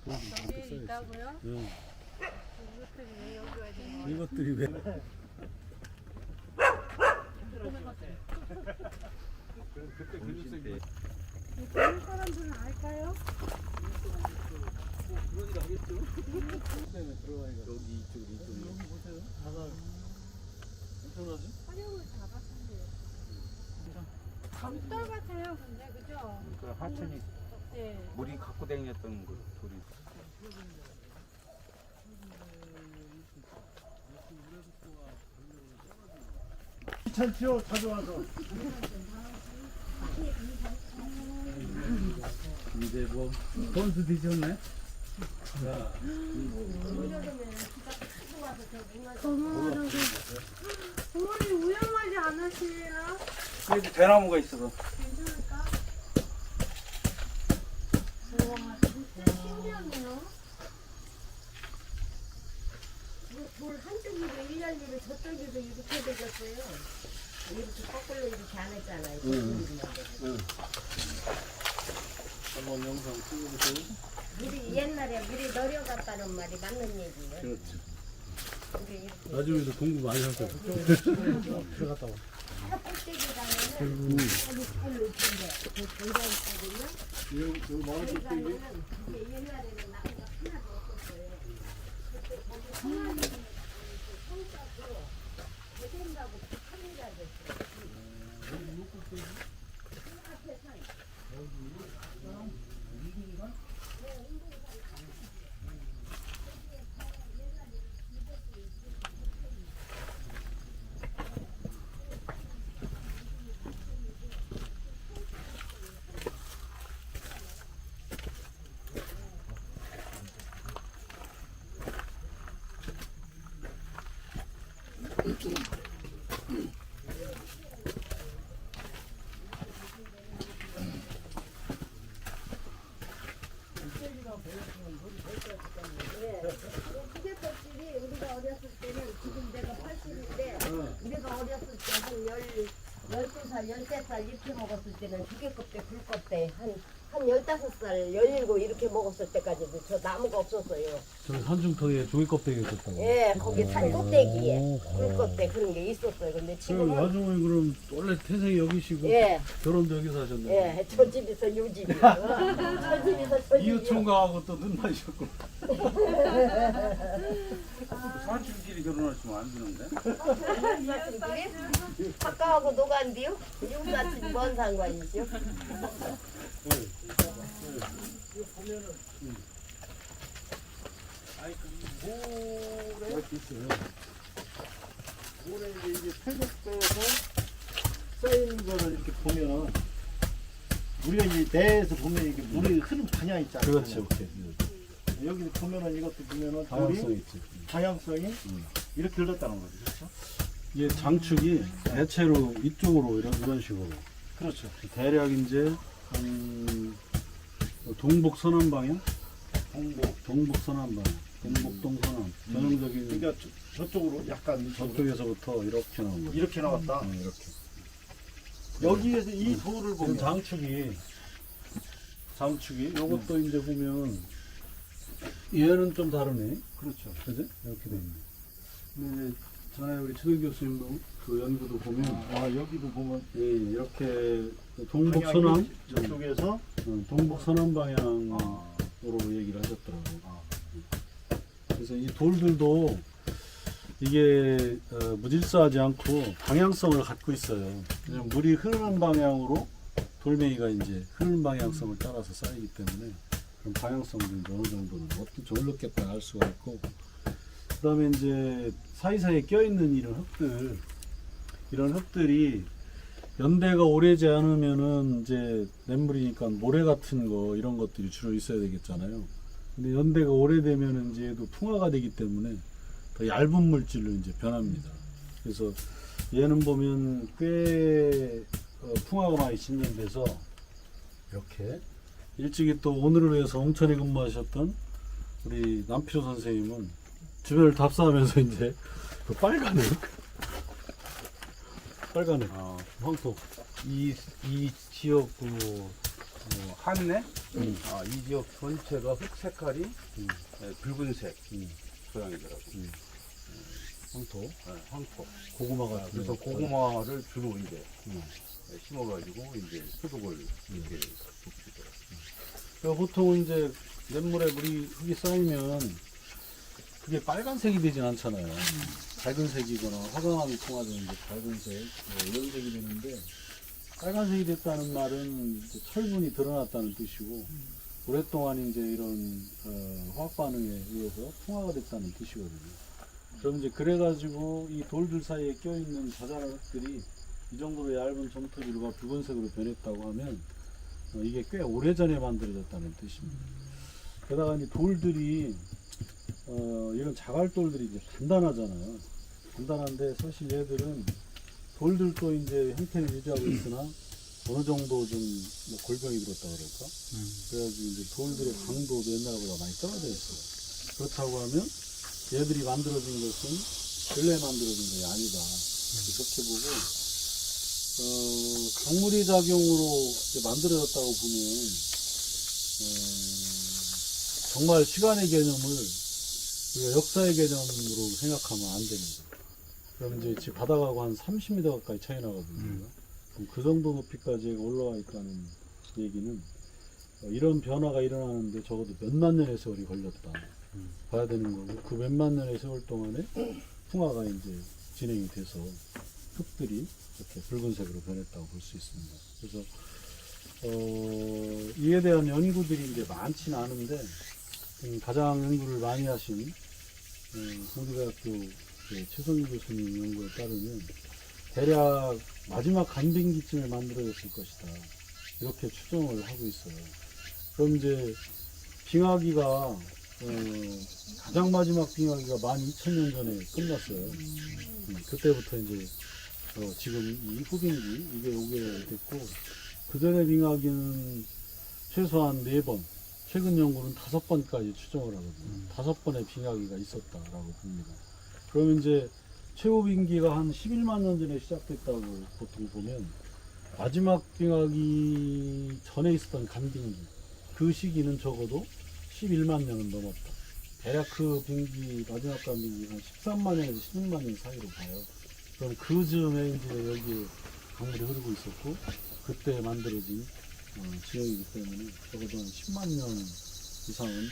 여기 있다고요? 응. 이것들이 왜 여기 와야 되는 거야? 이것들이 왜? 그때 근육색이 다른 사람들은 알까요? 그러니까 하겠죠. 때문에 들어가니까 여기 이쪽으로 여기 보세요. 바다 엄청나지? 화력을 잡았는데요. 감떨 같아요, 근데 그죠? 그 하천이 네. 물이 갖고 다녔던 그 돌이. 귀찮지요? 가져와서. 이제 뭐 번수 뒤졌네. 어머니 위험하지 않으시나? 여기 대나무가 있어서. 괜찮을까? 우와, 진짜 신기하네요. 물 한쪽으로 일렬리로 저쪽으로 이렇게 되겠어요. 이렇게 거꾸로 이렇게 안 했잖아요. 한번 영상 찍어보세요. 물이 옛날에 물이 내려갔다는 말이 맞는 얘기예요. 그렇죠. 우리 이렇게 나중에도 공부 많이 할 거야. 들어갔다 와. 꼭대기 가면은 잘 높은데 그 굉장히 있거든요. 여기 마을 저희 꼭대기. 가면은 이게 옛날에는 나무가 하나도 없었어요. 그때 거기 성안이 성자고 대된다고 하늘가 됐어요. 앞에 산. 수제껍질이 우리가 어렸을 때는 지금 내가 80인데 우리가 어렸을 때 한 12살, 13살 이렇게 먹었을 때는 조개껍질, 굴껍질 한 15살, 17 이렇게 먹었을 때까지도 저 나무가 없었어요. 저 산중터에 조개 껍데기 있었다고. 예, 거기 산 꼭대기에 굴껍질 그런 게 있었어요. 근데 그럼 지금은 나중에 그럼 원래 태생이 여기시고 예, 결혼도 여기서 하셨나요? 예, 저 집에서 요 집이요. 저 집에서 저 이웃 집이요. 총각하고 또 눈 마셨고. 사촌끼리 결혼하시면 안 되는데? 사촌들이 가까하고 노간디요? 이웃사촌 뭔 상관이죠? 이렇게 있어요. 모래 이게 태극배에서 쌓인 거를 이렇게 보면은 우리가 이제 내에서 보면 이게 물이 흐르는 방향 있잖아요. 그렇죠. 오케이. 여기 보면은 이것도 보면은 방향성 물이 있지. 방향성이 이렇게 흘렀다는 거죠. 그렇죠? 이게 장축이 대체로 이쪽으로 이런 식으로. 그렇죠. 대략 이제 동북 서남 방향, 동북 서남 방향, 동북 동서남. 전형적인 그러니까 저쪽으로 약간 이쪽으로 저쪽에서부터 이렇게 나온 거죠. 이렇게 나왔다. 이렇게. 여기에서 이 돌을 지금 보면 장축이 요것도 이제 보면 얘는 좀 다르네. 그렇죠. 그죠? 이렇게 돼 있네. 근데 이제 전에 우리 최동 교수님도 그 연구도 보면 아 여기도 보면 예, 이렇게 동북 방향이 서남, 저쪽에서 동북 서남 방향으로 얘기를 하셨더라고요. 그래서 이 돌들도 이게 무질서하지 않고 방향성을 갖고 있어요. 그냥 물이 흐르는 방향으로 돌멩이가 이제 흐르는 방향성을 따라서 쌓이기 때문에 그런 방향성도 이제 어느 정도는 어떻게 저울렀겠다 알 수가 있고, 그 다음에 이제 사이사이에 껴있는 이런 흙들이 연대가 오래지 않으면은 이제 냇물이니까 모래 같은 거 이런 것들이 주로 있어야 되겠잖아요. 근데 연대가 오래되면은 이제 얘도 풍화가 되기 때문에 더 얇은 물질로 이제 변합니다. 그래서 얘는 보면 꽤 풍화가 많이 진전돼서 이렇게 일찍이 또 오늘을 위해서 홍천에 근무하셨던 우리 남필호 선생님은 주변을 답사하면서 이제 그 빨간 흙, 황토 이 지역 그 한내. 이 지역 전체가 흙 색깔이 붉은색 소양이더라고. 황토, 황토. 고구마가 그래서 고구마를 주로 이제 심어가지고 이제 소득을 이렇게 줍시더라고. 그러니까 보통은 이제 냇물에 흙이 쌓이면 그게 빨간색이 되진 않잖아요. 밝은색이거나 화강암이 통하면 이제 밝은색, 이런 색이 되는데 빨간색이 됐다는 말은 이제 철분이 드러났다는 뜻이고 오랫동안 이제 이런 화학 반응에 의해서 풍화가 됐다는 뜻이거든요. 그럼 이제 그래가지고 이 돌들 사이에 껴있는 자잘한 흙들이 이 정도로 얇은 점토질과 붉은색으로 변했다고 하면 이게 꽤 오래전에 만들어졌다는 뜻입니다. 게다가 이 돌들이 이런 자갈돌들이 이제 단단하잖아요. 단단한데 사실 얘들은 돌들도 이제 형태를 유지하고 있으나 어느 정도 좀뭐 골병이 들었다 그럴까? 그래가지고 이제 돌들의 강도도 옛날보다 많이 떨어져 있어요. 그렇다고 하면 얘들이 만들어진 것은 근래 만들어진 것이 아니다. 그렇게 보고 강물의 작용으로 이제 만들어졌다고 보면 정말 시간의 개념을 우리가 역사의 개념으로 생각하면 안 됩니다. 그럼 이제 지금 바다하고 한 30m 가까이 차이 나거든요. 그럼 그 정도 높이까지 올라와 있다는 얘기는 이런 변화가 일어나는데 적어도 몇만 년의 세월이 걸렸다 봐야 되는 거고, 그 몇만 년의 세월 동안에 풍화가 이제 진행이 돼서 흙들이 이렇게 붉은색으로 변했다고 볼 수 있습니다. 그래서 이에 대한 연구들이 이제 많지는 않은데 가장 연구를 많이 하신 홍대대학교 최성희 교수님 연구에 따르면 대략 마지막 간빙기쯤에 만들어졌을 것이다, 이렇게 추정을 하고 있어요. 그럼 이제 빙하기가 가장 마지막 빙하기가 12,000년 전에 끝났어요. 그때부터 이제 지금 이 후빙기 이게 오게 됐고, 그 전에 빙하기는 최소한 4번, 최근 연구는 5번까지 추정을 하거든요. 5번의 빙하기가 있었다라고 봅니다. 그러면 이제 최후 빙기가 한 11만 년 전에 시작됐다고 보통 보면 마지막 빙하기 전에 있었던 간빙기, 그 시기는 적어도 11만 년은 넘었다. 대략 그 빙기, 마지막 간빙기가 한 13만 년에서 16만 년 사이로 봐요. 그럼 그 즈음에 이제 여기에 강물이 흐르고 있었고, 그때 만들어진 지형이기 때문에 적어도 한 10만 년 이상은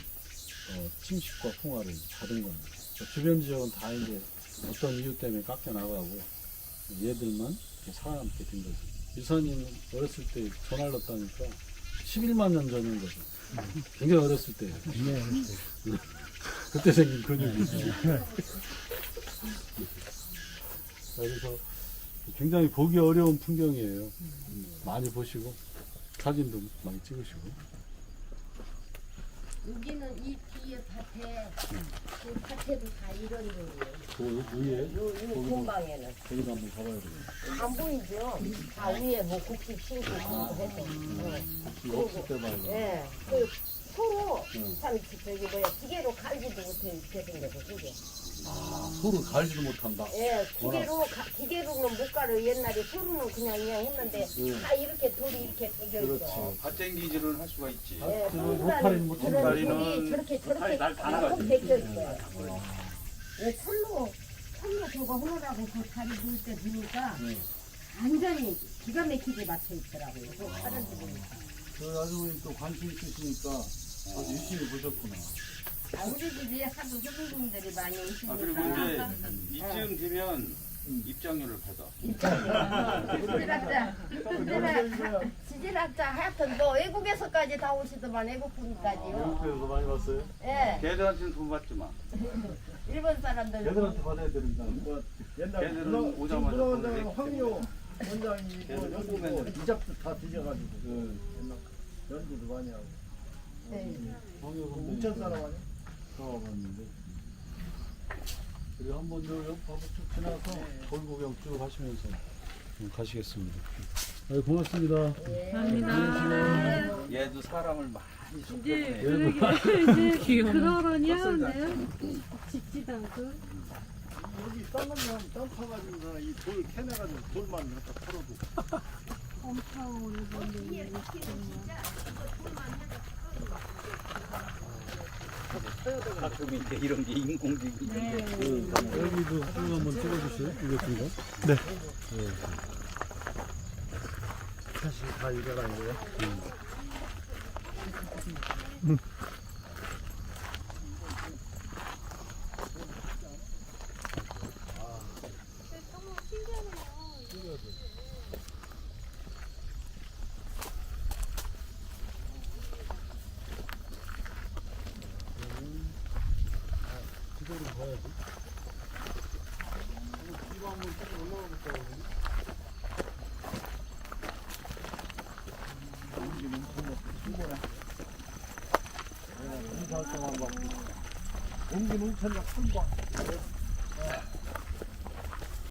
침식과 풍화를 받은 겁니다. 주변 지역은 다 이제 어떤 이유 때문에 깎여 나가고 얘들만 이렇게 살아남게 된 거죠. 일선님 어렸을 때 전화를 넣었다니까 11만 년 전인 거죠. 굉장히 어렸을 때. 그때 생긴 근육이죠. 그래서 굉장히 보기 어려운 풍경이에요. 많이 보시고 사진도 많이 찍으시고. 여기는 이 뒤에 밭에 그 밭에도 다 이런 거예요. 그 위에 요 공방에는 거기도 한번 가봐야 되겠네. 안 보이죠? 다 위에 뭐 곡식 신고 그런 거 해서. 없을 때 봐요. 예. 그 서로 참 저기 뭐야 기계로 갈지도 못해 이렇게 생겨서 그게. 소를 갈지도 못한다. 예, 기계로는 못 가려. 옛날에 소로는 그냥 했는데 다 이렇게 돌이 이렇게 되어 있어. 밭쟁기질을 할 수가 있지. 예, 로타리는 못 그런 로타리는 돌이 저렇게 날 다 꼭 나가지. 베껴 있어요. 예, 철로 저거 하느라고 그 다리 부을 때 보니까 완전히 기가 막히게 맞춰 있더라고요. 그 다른 데 보니까. 그 아주머니 또 관심 있으시니까 아주 열심히 보셨구나. 우리 집에 하도 선생님들이 많이 오시니까. 그리고 이제 이쯤 되면 입장료를 받아. 지질학자 하여튼 뭐 외국에서까지 다 오시더만 외국분까지요. 외국에서 많이 봤어요? 예, 걔들한테는 돈 받지 마. 일본 사람들. 얘들한테 받아야 된다. 옛날에 걔들은 오자마자 문화원장 돈을 황요 원장이 걔들 여기 홍보맨들. 이작도 다 뒤져가지고 옛날 연구도 많이 하고 네. 웅천 사람 아니야? 가봤는데. 그리고 한번 저 옆하고 쭉 지나서 돌구경 쭉 하시면서 가시겠습니다. 네, 고맙습니다. 얘도 사람을 많이 이제 섭렵해. 이제 그러려니 하는데요. 짓지도 않고. 여기 쌍문면 땅 파가지고 이 돌 캐내가지고 돌만 갖다 털어도 엄청 오래 걸리는 학교 밑에 이런 게 인공지능. 네. 여기도 사진 한번 찍어주세요. 이거 좀 거. 사실 다 이거라는 거예요. 옮기는 천장 큰 거.